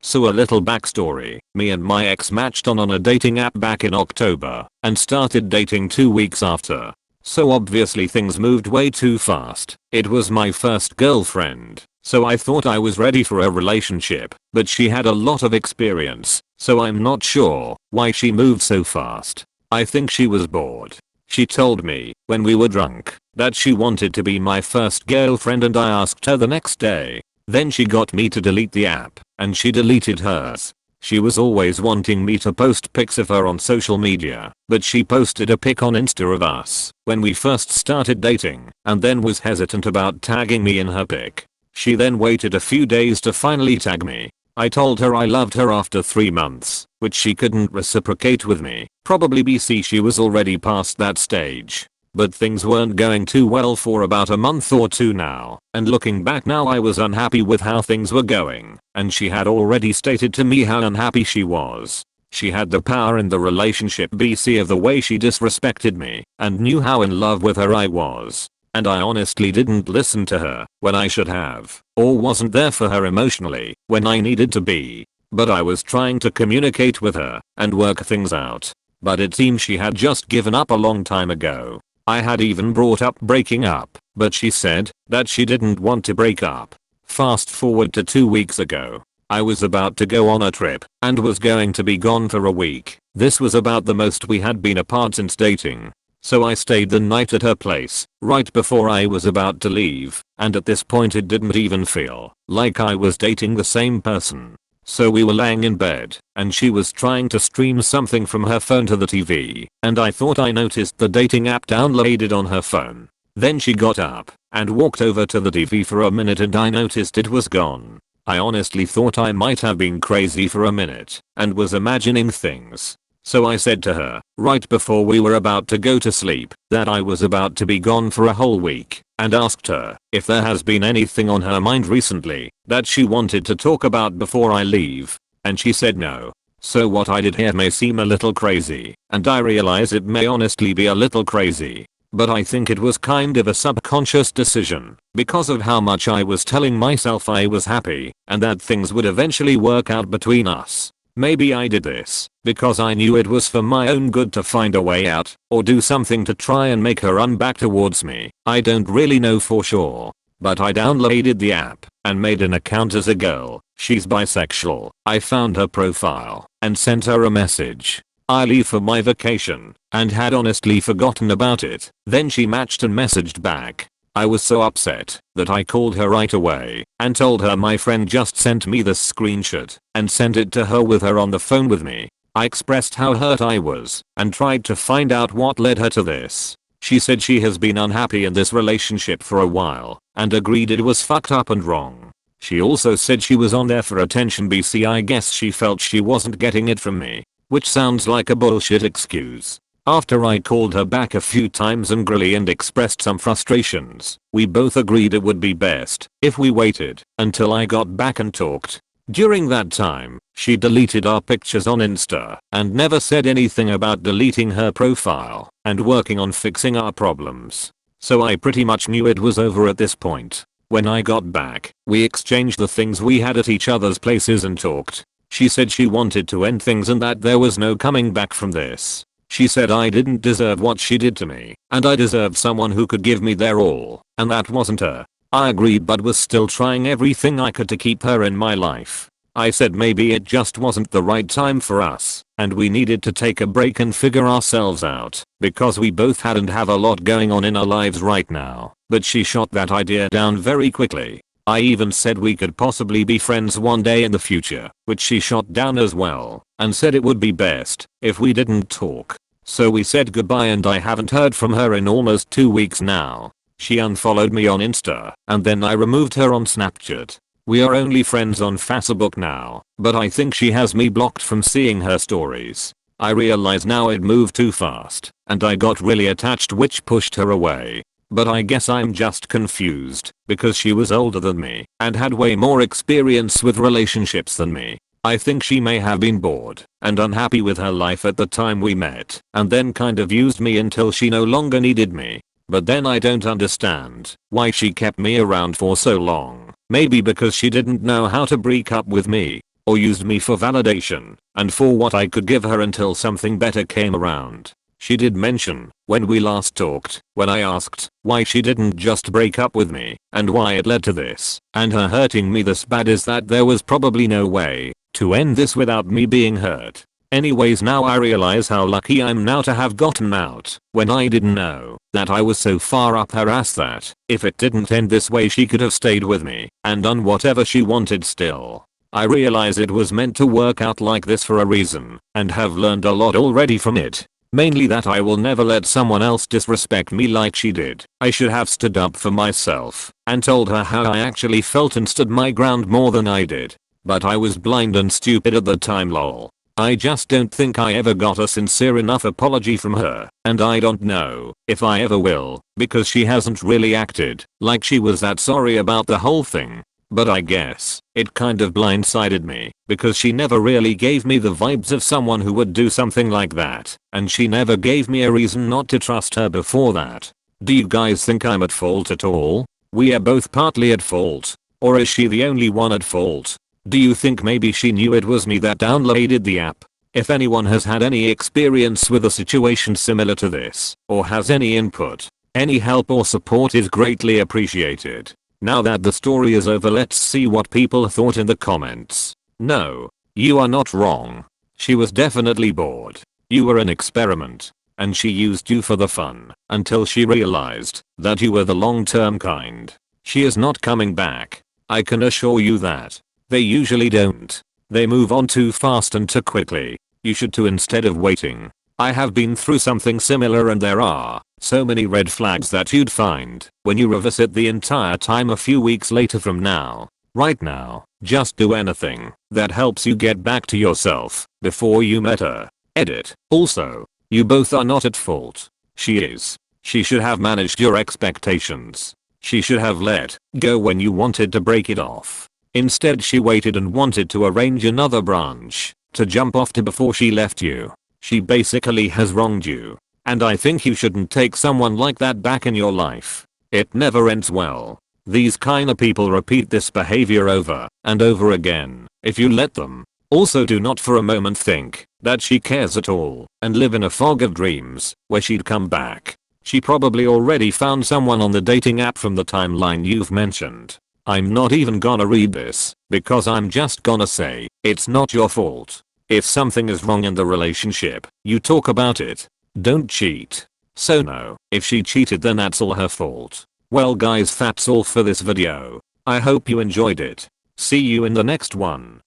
So a little backstory, me and my ex matched on a dating app back in October and started dating 2 weeks after. So obviously things moved way too fast. It was my first girlfriend, so I thought I was ready for a relationship, but she had a lot of experience, so I'm not sure why she moved so fast. I think she was bored. She told me, when we were drunk, that she wanted to be my first girlfriend and I asked her the next day. Then she got me to delete the app, and she deleted hers. She was always wanting me to post pics of her on social media, but she posted a pic on Insta of us when we first started dating, and then was hesitant about tagging me in her pic. She then waited a few days to finally tag me. I told her I loved her after 3 months, which she couldn't reciprocate with me, probably BC she was already past that stage. But things weren't going too well for about a month or two now, and looking back now I was unhappy with how things were going, and she had already stated to me how unhappy she was. She had the power in the relationship BC of the way she disrespected me, and knew how in love with her I was. And I honestly didn't listen to her when I should have, or wasn't there for her emotionally when I needed to be. But I was trying to communicate with her and work things out. But it seemed she had just given up a long time ago. I had even brought up breaking up, but she said that she didn't want to break up. Fast forward to 2 weeks ago. I was about to go on a trip and was going to be gone for a week. This was about the most we had been apart since dating. So I stayed the night at her place right before I was about to leave, and at this point it didn't even feel like I was dating the same person. So we were laying in bed, and she was trying to stream something from her phone to the TV, and I thought I noticed the dating app downloaded on her phone. Then she got up and walked over to the TV for a minute and I noticed it was gone. I honestly thought I might have been crazy for a minute and was imagining things. So I said to her, right before we were about to go to sleep, that I was about to be gone for a whole week, and asked her if there has been anything on her mind recently that she wanted to talk about before I leave, and she said no. So what I did here may seem a little crazy, and I realize it may honestly be a little crazy, but I think it was kind of a subconscious decision because of how much I was telling myself I was happy and that things would eventually work out between us. Maybe I did this because I knew it was for my own good to find a way out or do something to try and make her run back towards me. I don't really know for sure. But I downloaded the app and made an account as a girl. She's bisexual. I found her profile and sent her a message. I leave for my vacation and had honestly forgotten about it. Then she matched and messaged back. I was so upset that I called her right away and told her my friend just sent me this screenshot and sent it to her with her on the phone with me. I expressed how hurt I was and tried to find out what led her to this. She said she has been unhappy in this relationship for a while and agreed it was fucked up and wrong. She also said she was on there for attention BC. I guess she felt she wasn't getting it from me, which sounds like a bullshit excuse. After I called her back a few times angrily and expressed some frustrations, we both agreed it would be best if we waited until I got back and talked. During that time, she deleted our pictures on Insta and never said anything about deleting her profile and working on fixing our problems. So I pretty much knew it was over at this point. When I got back, we exchanged the things we had at each other's places and talked. She said she wanted to end things and that there was no coming back from this. She said I didn't deserve what she did to me, and I deserved someone who could give me their all, and that wasn't her. I agreed but was still trying everything I could to keep her in my life. I said maybe it just wasn't the right time for us, and we needed to take a break and figure ourselves out, because we both hadn't have a lot going on in our lives right now. But she shot that idea down very quickly. I even said we could possibly be friends one day in the future, which she shot down as well, and said it would be best if we didn't talk. So we said goodbye and I haven't heard from her in almost 2 weeks now. She unfollowed me on Insta, and then I removed her on Snapchat. We are only friends on Facebook now, but I think she has me blocked from seeing her stories. I realize now it moved too fast, and I got really attached which pushed her away. But I guess I'm just confused, because she was older than me, and had way more experience with relationships than me. I think she may have been bored and unhappy with her life at the time we met, and then kind of used me until she no longer needed me. But then I don't understand why she kept me around for so long. Maybe because she didn't know how to break up with me. or used me for validation and for what I could give her until something better came around. She did mention, when we last talked, when I asked why she didn't just break up with me and why it led to this and her hurting me this bad, is that there was probably no way to end this without me being hurt. Anyways, now I realize how lucky I'm now to have gotten out when I didn't know that I was so far up her ass that if it didn't end this way she could have stayed with me and done whatever she wanted still. I realize it was meant to work out like this for a reason and have learned a lot already from it. Mainly that I will never let someone else disrespect me like she did. I should have stood up for myself and told her how I actually felt and stood my ground more than I did. But I was blind and stupid at the time, lol. I just don't think I ever got a sincere enough apology from her, and I don't know if I ever will, because she hasn't really acted like she was that sorry about the whole thing. But I guess it kind of blindsided me because she never really gave me the vibes of someone who would do something like that, and she never gave me a reason not to trust her before that. Do you guys think I'm at fault at all? We are both partly at fault. Or is she the only one at fault? Do you think maybe she knew it was me that downloaded the app? If anyone has had any experience with a situation similar to this, or has any input, any help or support is greatly appreciated. Now that the story is over, let's see what people thought in the comments. No, you are not wrong. She was definitely bored. You were an experiment, and she used you for the fun until she realized that you were the long-term kind. She is not coming back. I can assure you that. They usually don't. They move on too fast and too quickly. You should too, instead of waiting. I have been through something similar, and there are so many red flags that you'd find when you revisit the entire time a few weeks later from now. Right now, just do anything that helps you get back to yourself before you met her. Edit. Also, you both are not at fault. She is. She should have managed your expectations. She should have let go when you wanted to break it off. Instead, she waited and wanted to arrange another branch to jump off to before she left you. She basically has wronged you. And I think you shouldn't take someone like that back in your life. It never ends well. These kinda people repeat this behavior over and over again if you let them. Also, do not for a moment think that she cares at all and live in a fog of dreams where she'd come back. She probably already found someone on the dating app from the timeline you've mentioned. I'm not even gonna read this because I'm just gonna say it's not your fault. If something is wrong in the relationship, you talk about it. Don't cheat. So no, if she cheated then that's all her fault. Well guys, that's all for this video. I hope you enjoyed it. See you in the next one.